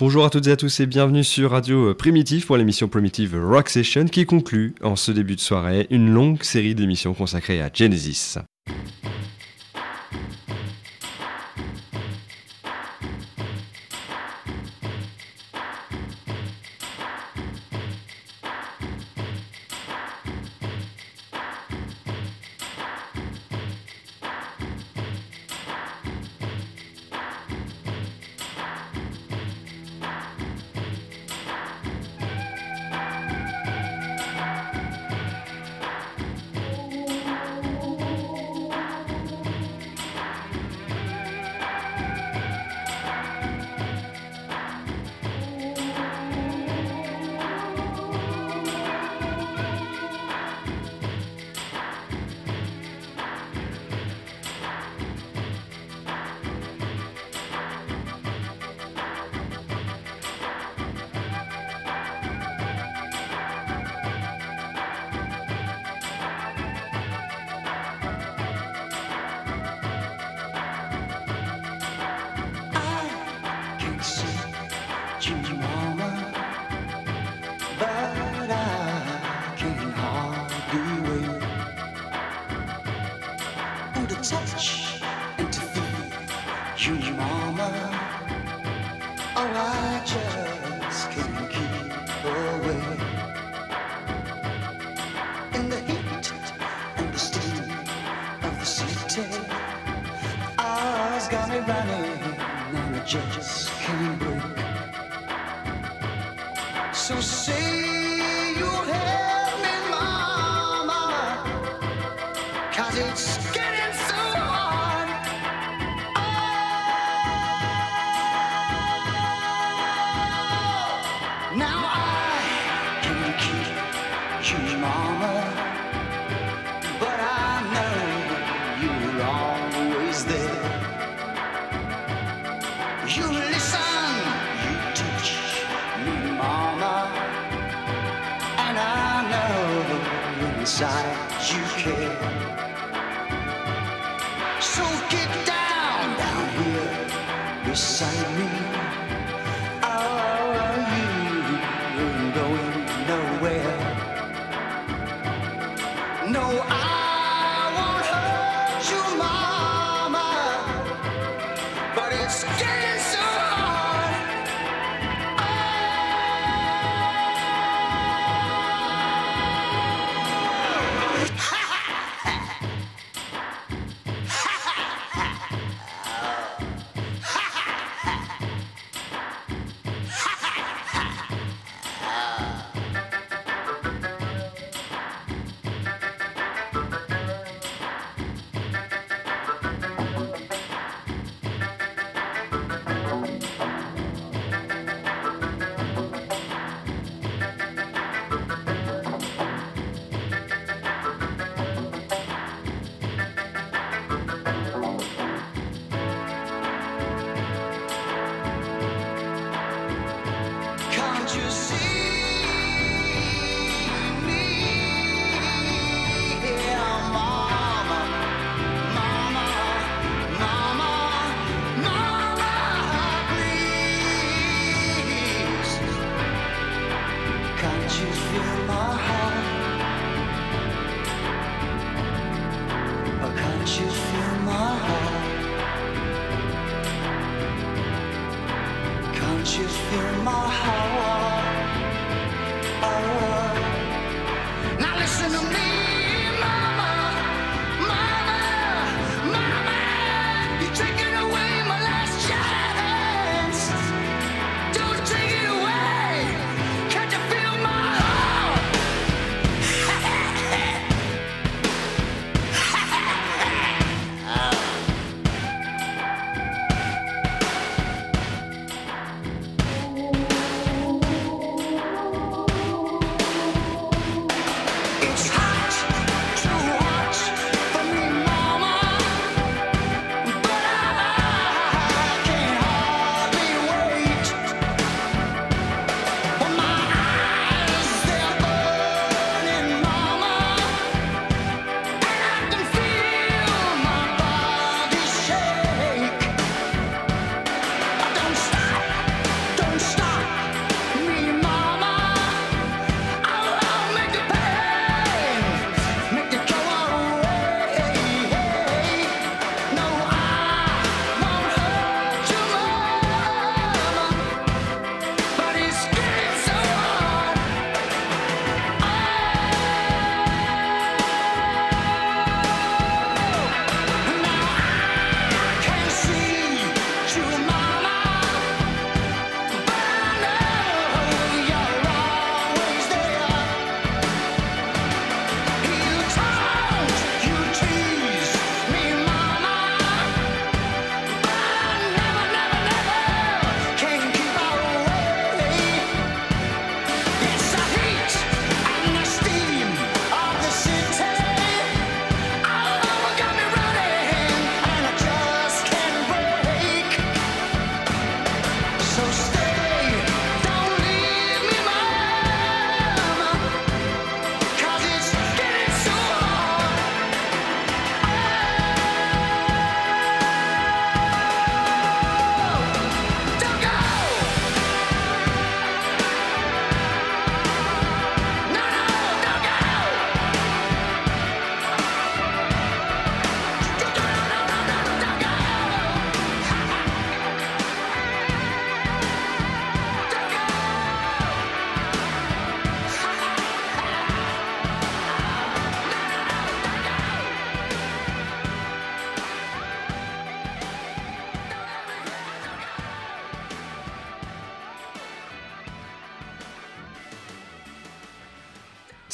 Bonjour à toutes et à tous et bienvenue sur Radio Primitive pour l'émission Primitive Rock Session qui conclut en ce début de soirée une longue série d'émissions consacrées à Genesis.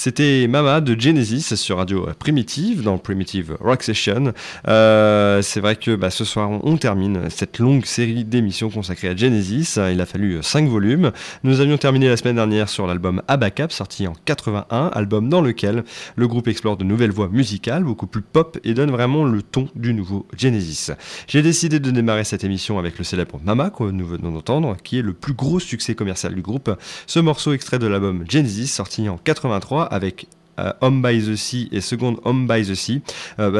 C'était Mama de Genesis sur Radio Primitive, dans Primitive Rock Session. C'est vrai que ce soir, on termine cette longue série d'émissions consacrées à Genesis. Il a fallu 5 volumes. Nous avions terminé la semaine dernière sur l'album Abacab, sorti en 81, album dans lequel le groupe explore de nouvelles voies musicales, beaucoup plus pop, et donne vraiment le ton du nouveau Genesis. J'ai décidé de démarrer cette émission avec le célèbre Mama, que nous venons d'entendre, qui est le plus gros succès commercial du groupe. Ce morceau extrait de l'album Genesis, sorti en 83, avec Home by the Sea et Second Home by the Sea,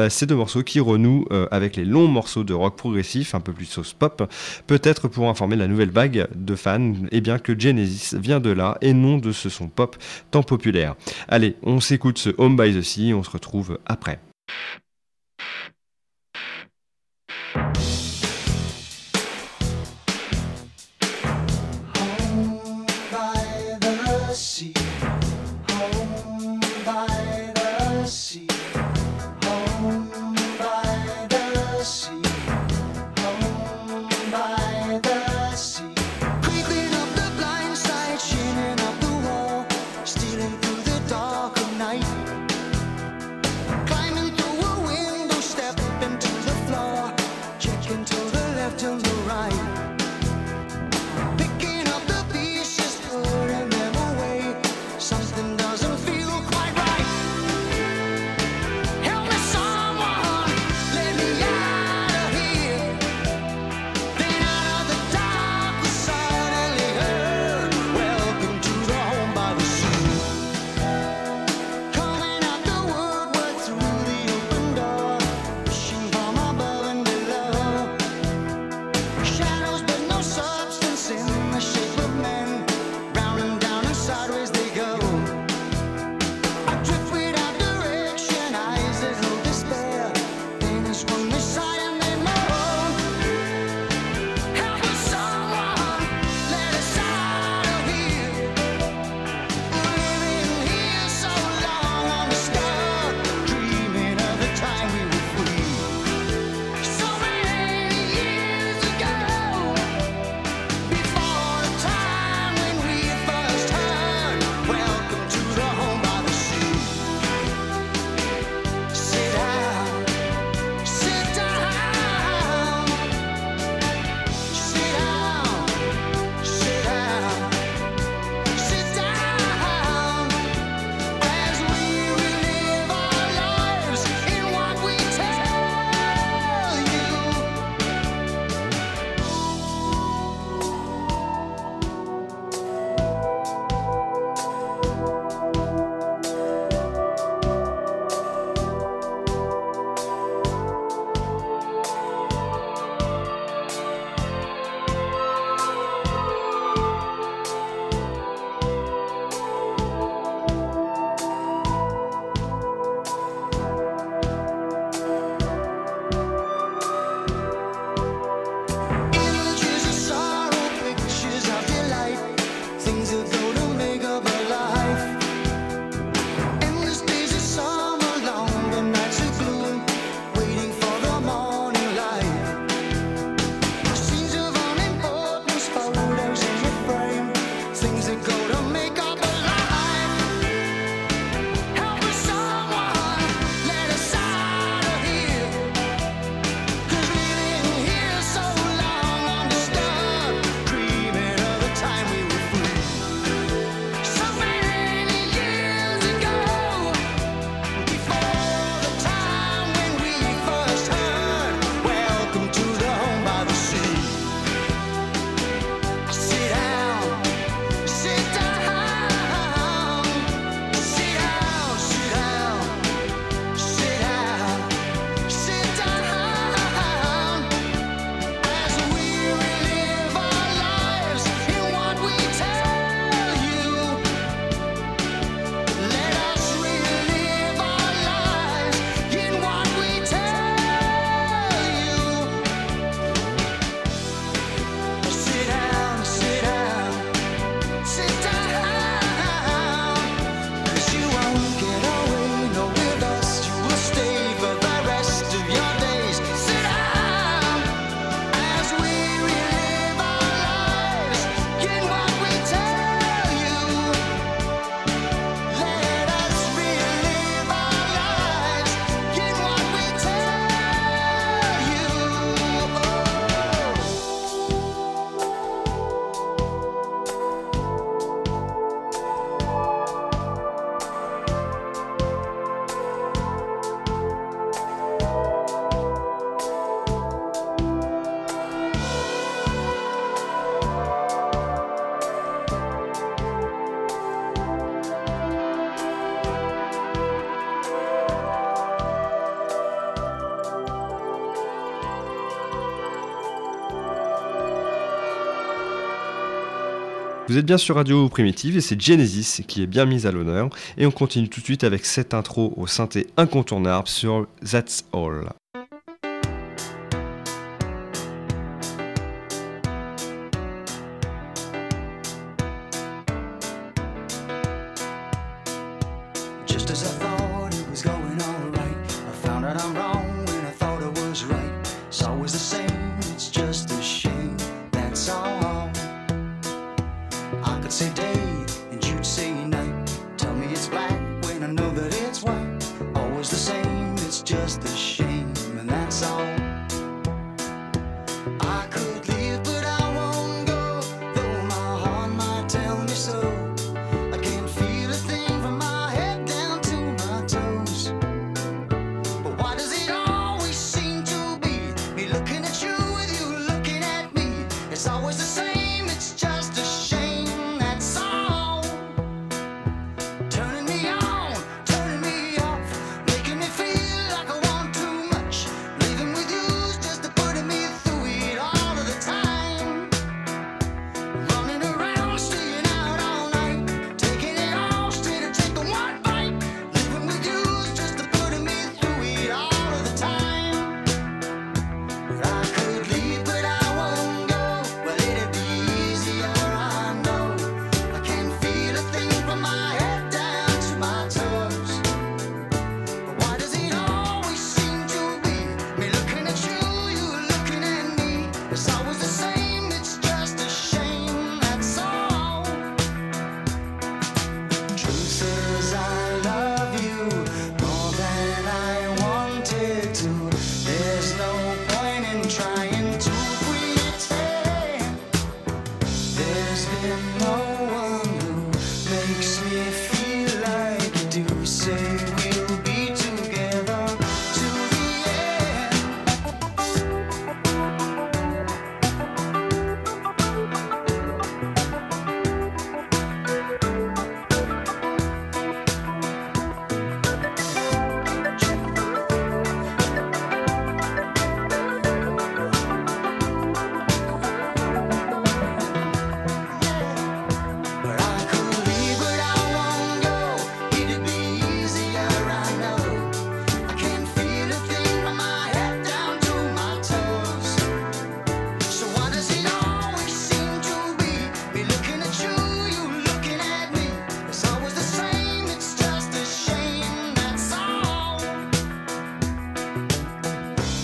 ces deux morceaux qui renouent avec les longs morceaux de rock progressif, un peu plus sauce pop, peut-être pour informer la nouvelle vague de fans, et bien que Genesis vient de là et non de ce son pop tant populaire. Allez, on s'écoute ce Home by the Sea, on se retrouve après. Vous êtes bien sur Radio Primitive et c'est Genesis qui est bien mise à l'honneur. Et on continue tout de suite avec cette intro au synthé incontournable sur That's All. Just as I thought it was going all right, I found out I'm wrong when I thought I was right. It's always the same, it's just a shame, that's all. I could say day and you'd say night. Tell me it's black when I know that it's white. Always the same, it's just a shame, and that's all. I could leave but I won't go, though my heart might tell me so. I can't feel a thing from my head down to my toes. But why does it always seem to be me looking at you with you looking at me? It's always the same, it's just a shame, that's all. Turning me on, turning me off, making me feel like I want too much. Leaving with you's just putting me through it all of the time. Running around, staying out all night, taking it all straight and taking one bite. Living with you's just putting me through it all of the time. But I could leave, but I won't go. Well, it'd be easier, I know. I can't feel a thing from my head down to my toes. But why does it always seem to be me looking at you, you looking at me? It's always the same, it's just a shame, that's all. Truth is I love you more than I wanted to. There's no point in trying to pretend. There's been no one who makes me feel like you do. Say we'll be together to the end. But I could leave, but I won't go. It'd be easier, I know. I can't feel a thing from my head down to my toes. So why does it always seem to be me looking at you, you looking at me? It's always the same, it's just a shame, that's all.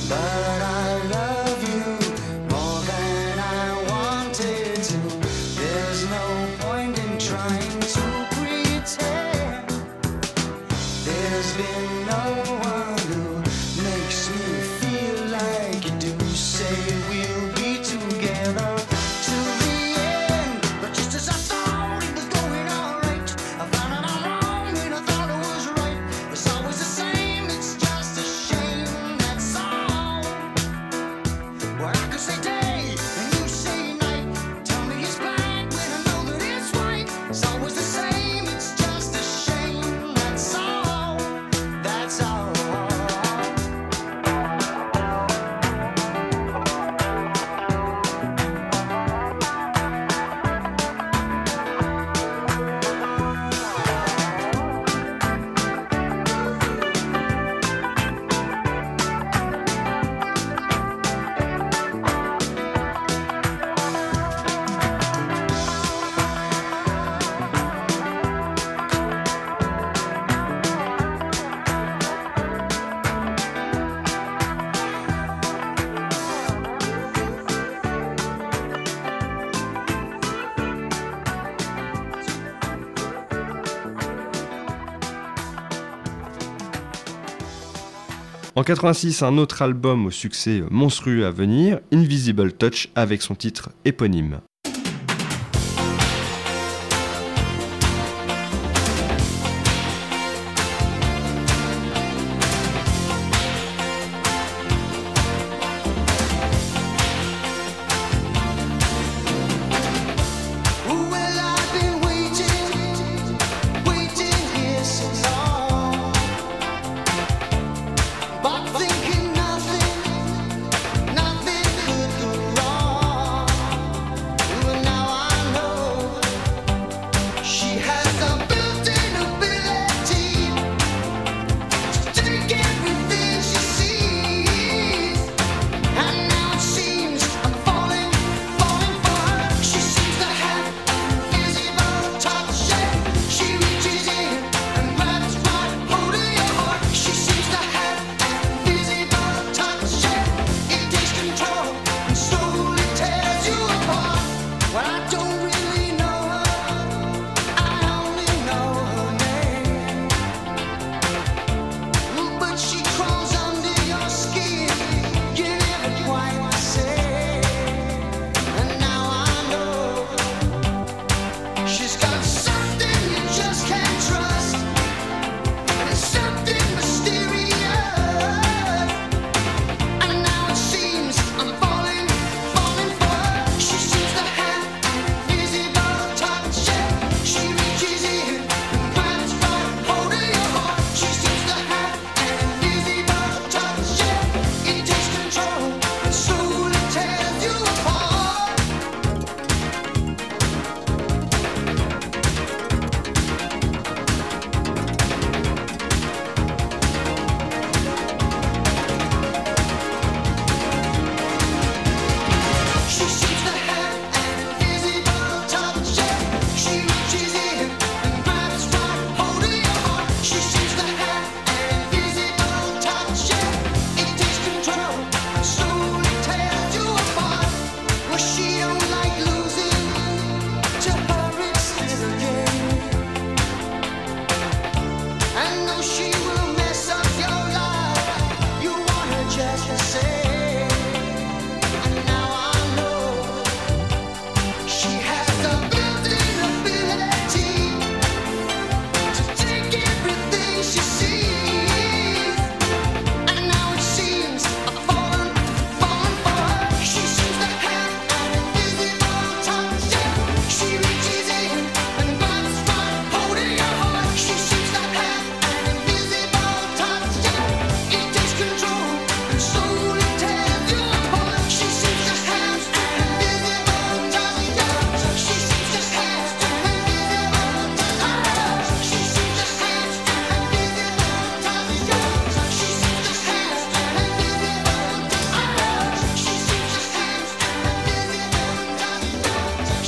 But I love you more than I wanted to. There's no point in trying to pretend. There's been no one who makes me feel like you do. Say we'll be together to the end. But just as I thought it was going all right, I found out I'm wrong when I thought I was right. It's always the same, it's just a shame, that's all. Well, I could say day and you say night. Tell me it's black when I know that it's white. It's always the same, it's just a shame, that's all. That's all. En 86, un autre album au succès monstrueux à venir, Invisible Touch, avec son titre éponyme. Well, I've been waiting here so long, but thinking nothing could go wrong.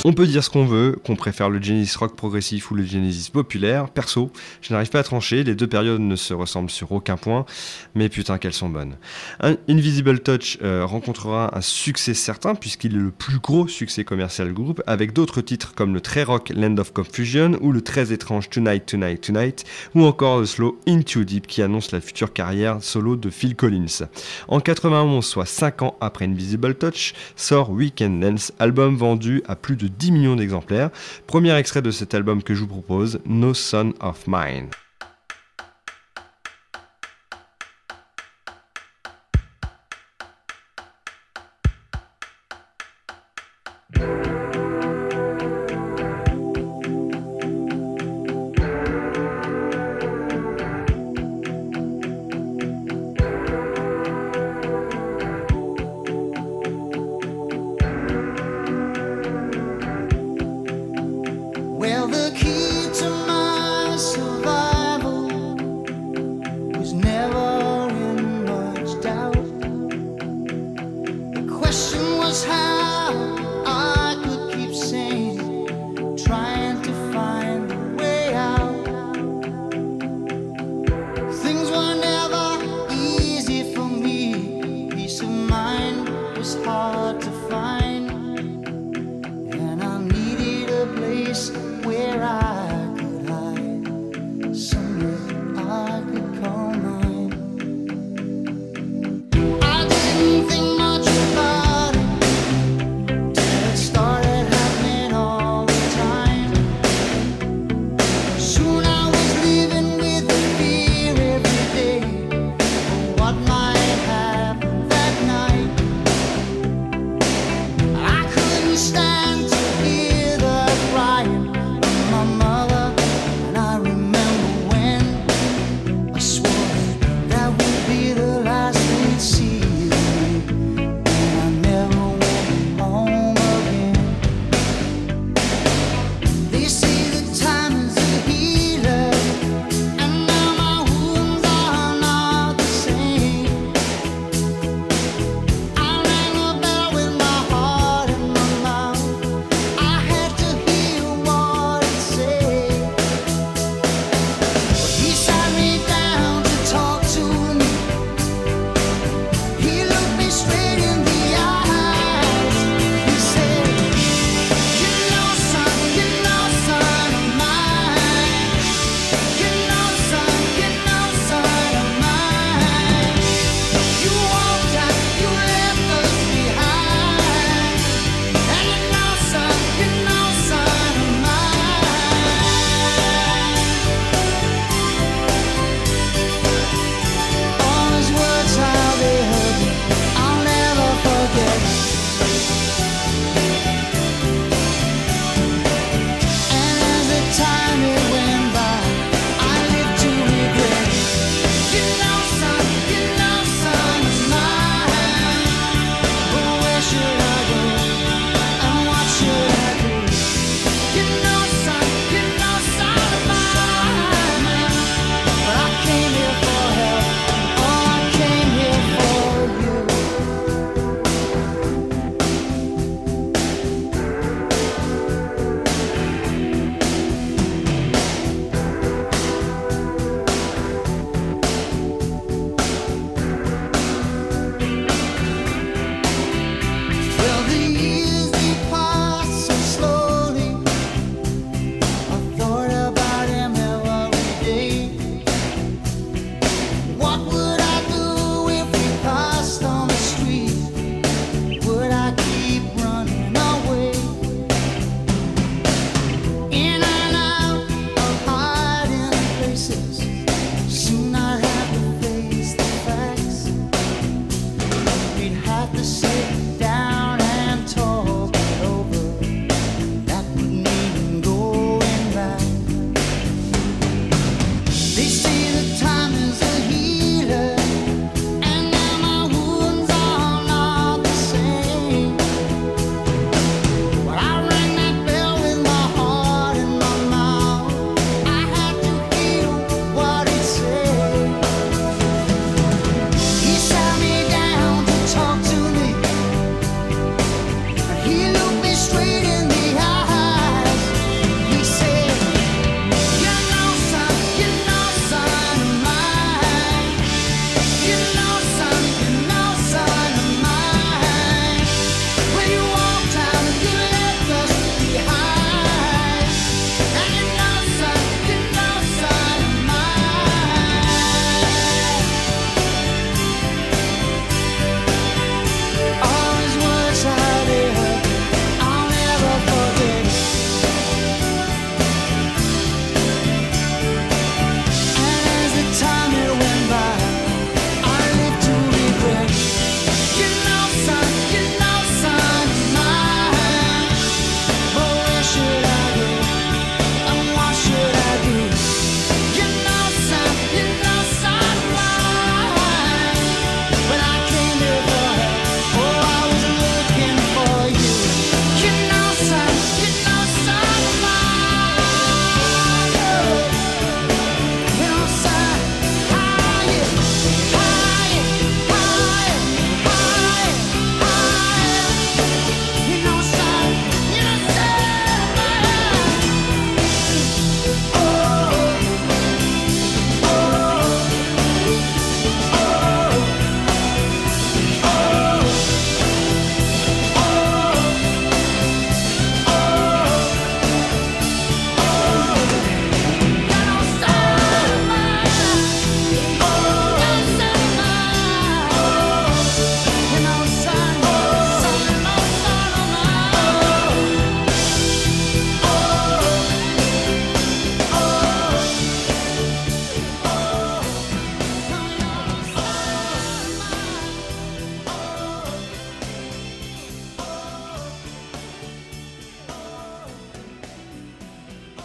On peut dire ce qu'on veut, qu'on préfère le Genesis rock progressif ou le Genesis populaire. Perso, je n'arrive pas à trancher, les deux périodes ne se ressemblent sur aucun point, mais putain qu'elles sont bonnes. Invisible Touch rencontrera un succès certain puisqu'il est le plus gros succès commercial du groupe, avec d'autres titres comme le très rock Land of Confusion ou le très étrange Tonight Tonight Tonight, ou encore le slow Into Deep qui annonce la future carrière solo de Phil Collins. En 91, soit 5 ans après Invisible Touch, sort Weekend Dance, album vendu à plus de 10 millions d'exemplaires. Premier extrait de cet album que je vous propose, No Son of Mine. Well, the key to my survival was never in much doubt. The question was how I could keep sane, trying to find a way out. Things were never easy for me. Peace of mind was hard to find, and I needed a place where I could hide, somewhere I could call mine. I didn't think much about it till it started happening all the time. Soon I was living with the fear every day of what might happen that night. I couldn't stand to hear the crying of my mother, and I remember when I swore that would be the last they'd see of me, and I never went home again. They say that time is a healer, and now my wounds are not the same. I rang a bell with my heart in my mouth. I had to hear what it said. He sat me down to talk to me. He looked me straight in the eyes. He said, "You know, son of mine. You know, son of mine. You walked out, you left us behind. And you know, son of mine." All his words, how they hurt me, I'll never forget. And as the time it went by, I lived to regret. You know, son of mine. But where should I go? And what should I do? You know, son of mine. But I came here for help. Oh, I came here for you.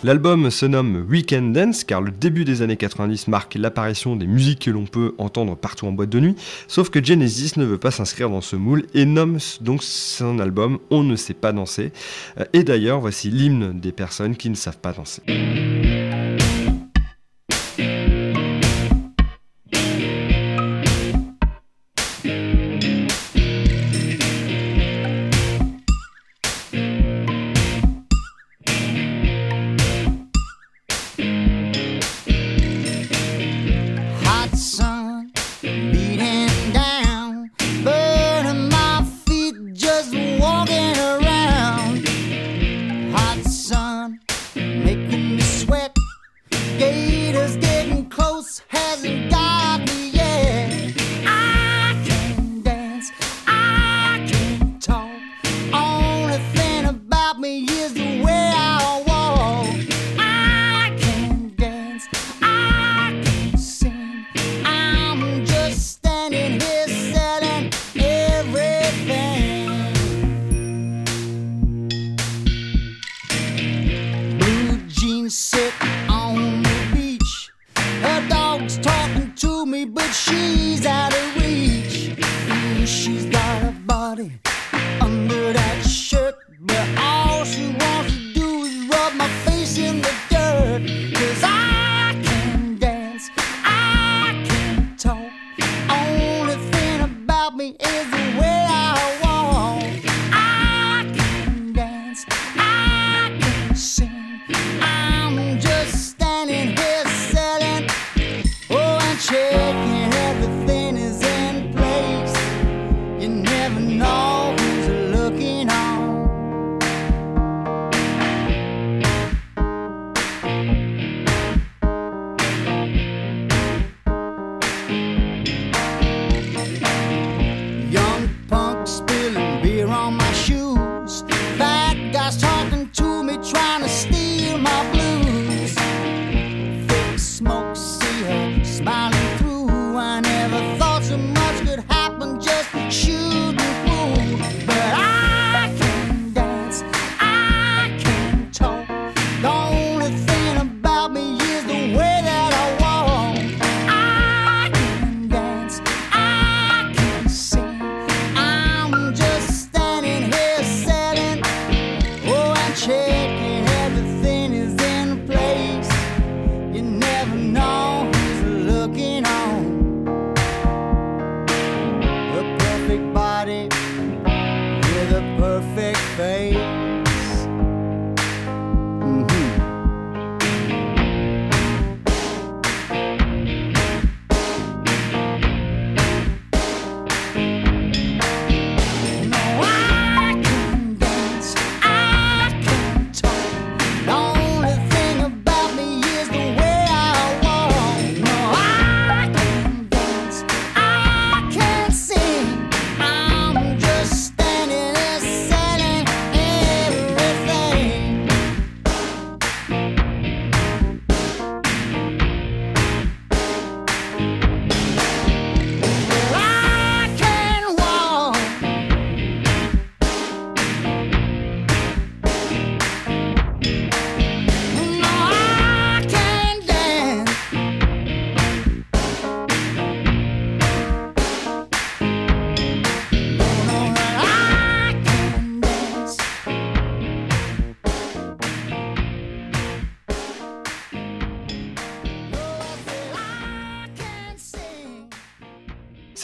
L'album se nomme Weekend Dance car le début des années 90 marque l'apparition des musiques que l'on peut entendre partout en boîte de nuit, sauf que Genesis ne veut pas s'inscrire dans ce moule et nomme donc son album On ne sait pas danser. Et d'ailleurs, voici l'hymne des personnes qui ne savent pas danser.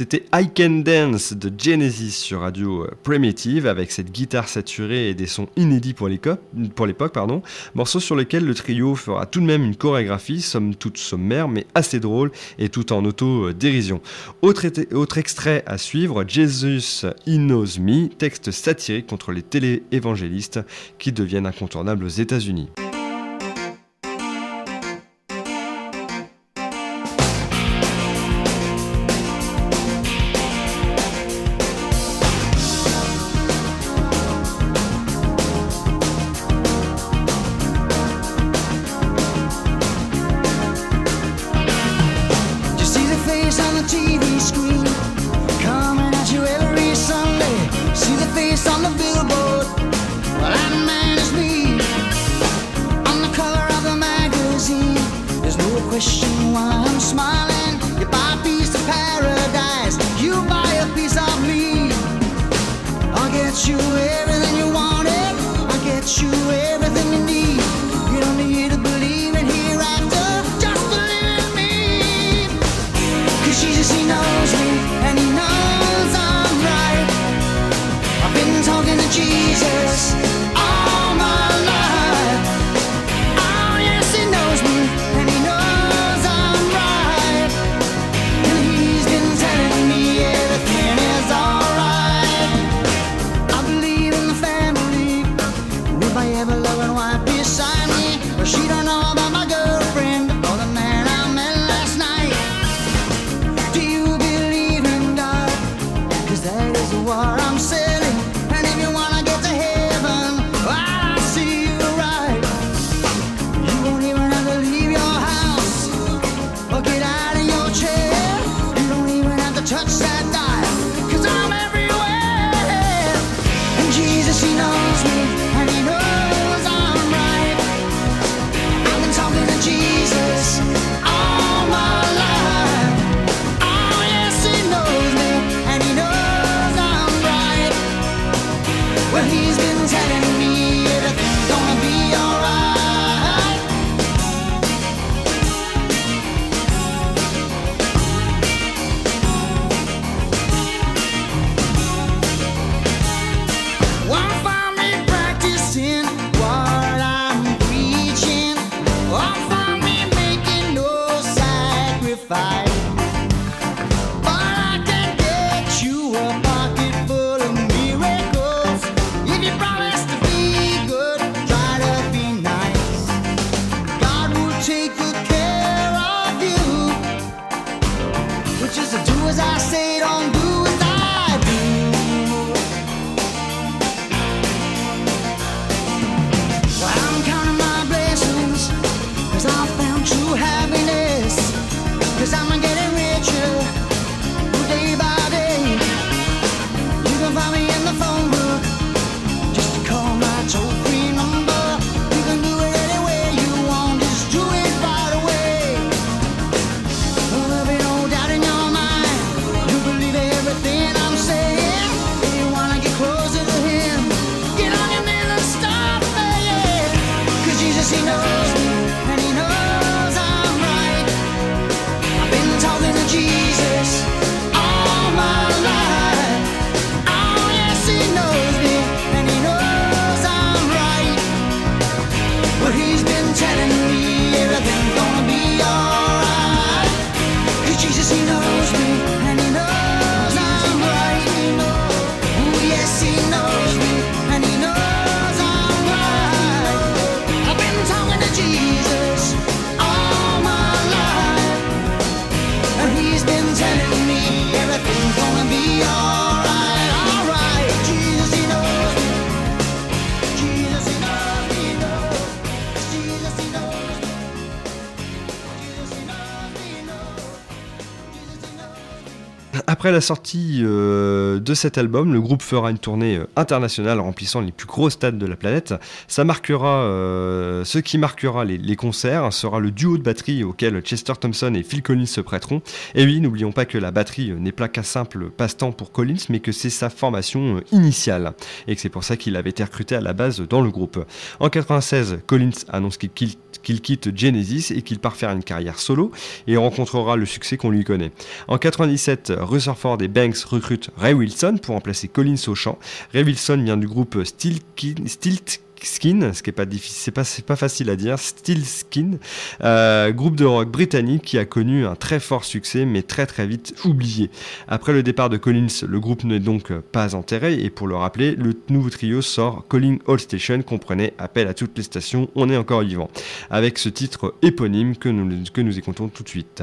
C'était I Can Dance de Genesis sur Radio Primitive avec cette guitare saturée et des sons inédits pour l'époque, morceau sur lequel le trio fera tout de même une chorégraphie, somme toute sommaire mais assez drôle et tout en auto-dérision. Autre extrait à suivre, Jesus He Knows Me, texte satirique contre les télé-évangélistes qui deviennent incontournables aux États-Unis. On the billboard, well, that man is me. I'm the color question why I'm smiling. You buy a piece of paradise, you buy a piece of me. I'll get you everything you wanted, I'll get you everything you need. You don't need to believe in hereafter, just believe in me. 'Cause Jesus, he knows me, and he knows I'm right. I've been talking to Jesus all my life. Oh yes, he knows me, and he knows I'm right. And he's been telling me everything is alright. I believe in the family, with my ever-loving wife beside me. But she don't know about my girlfriend or the man I met last night. Do you believe in God? 'Cause that is what I'm selling. And if you wanna get to heaven, I'll see you right. You won't even have to leave your house or get out of your chair. You don't even have to touch that dial, 'cause I'm everywhere. And Jesus, he knows me, and he knows I'm right. I've been talking to Jesus all my life. Oh yes, he knows me, and he knows I'm right. Well, he's been telling me everything's gonna be alright. Won't find me practicing what I'm preaching. Won't find me making no sacrifice. But I can get you a pocket full of miracles. If you promise to be good, try to be nice. God will take good care of you. Which is to do as I say, don't do as I do. Well, I'm counting my blessings, 'cause I found true happiness. 'Cause I'm getting richer day by day. You can find me in the phone book, just call my toll-free number. You can do it any way you want, just do it right away. There'll be no doubt in your mind, you believe everything I'm saying. If you wanna get closer to him, get on your knees and start praying. 'Cause Jesus, he knows me, and he knows I'm right. I've been talking to Jesus all my life. Oh yes, he knows me, and he knows I'm right. Well, he's been telling me everything's gonna be alright. 'Cause Jesus, he knows me, and he knows I'm right. Oh yes, he knows me, and he knows I'm right. I've been talking to Jesus all my life. And he's been telling me everything's gonna be alright, alright. Jesus, he knows me. Jesus, he knows me, he knows. Jesus, he knows me. Jesus, he knows me, he knows. Jesus, he knows me. Après la sortie de cet album, le groupe fera une tournée internationale remplissant les plus gros stades de la planète. Ce qui marquera les concerts sera le duo de batterie auquel Chester Thompson et Phil Collins se prêteront. Et oui, n'oublions pas que la batterie n'est pas qu'un simple passe-temps pour Collins, mais que c'est sa formation initiale. Et que c'est pour ça qu'il avait été recruté à la base dans le groupe. En 96, Collins annonce qu'il quitte Genesis et qu'il part faire une carrière solo et rencontrera le succès qu'on lui connaît. En 97, Rutherford et Banks recrutent Ray Wilson pour remplacer Collins au chant. Ray Wilson vient du groupe Stiltskin, ce qui est pas difficile, c'est pas facile à dire, Stiltskin, groupe de rock britannique qui a connu un très fort succès mais très très vite oublié. Après le départ de Collins, le groupe n'est donc pas enterré et pour le rappeler, le nouveau trio sort Calling All Station, comprenait appel à toutes les stations, on est encore vivant, avec ce titre éponyme que nous écoutons tout de suite.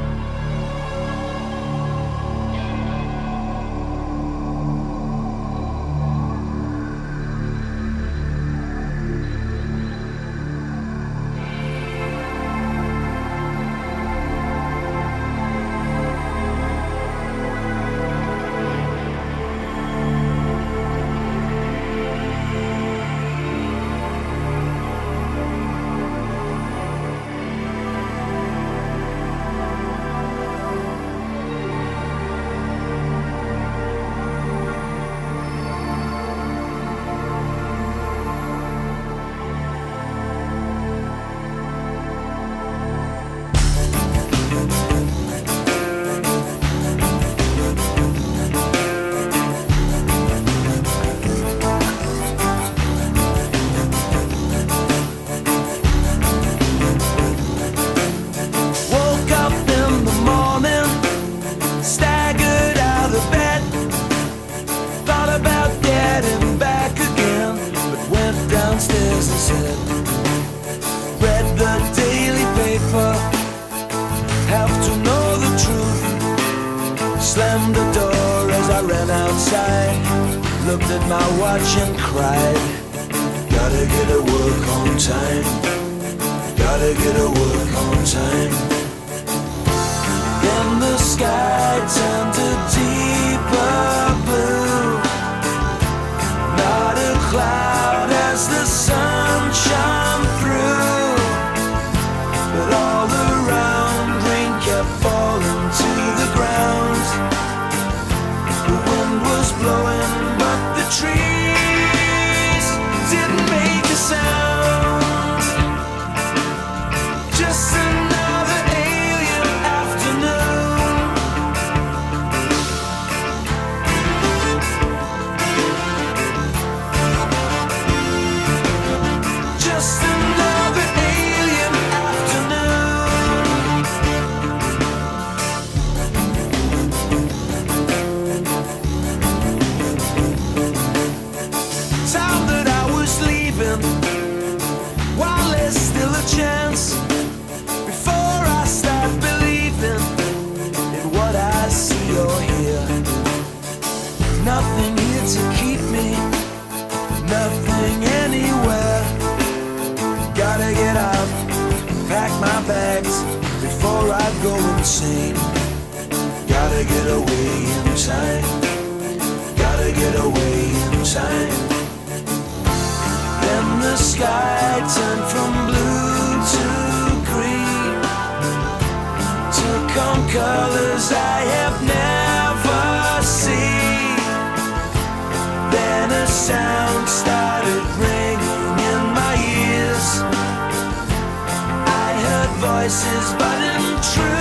the daily paper. Have to know the truth. Slammed the door as I ran outside. Looked at my watch and cried. Gotta get to work on time. Gotta get to work on time. Then the sky turned to deeper blue. Not a cloud as the sun shone through. But all around rain kept falling to the ground. The wind was blowing but the trees didn't make a sound. Just another alien afternoon. Just another alien afternoon. Town that I was leaving while there's still a chance. Before I start believing in what I see or hear. Nothing here to keep me, nothing anywhere. Gotta get out, pack my bags before I go insane. Gotta get away in time. Gotta get away in time. Then the sky turned from blue to green. Took on colors I have never seen. Then a sound started ringing in my ears. I heard voices, but in truth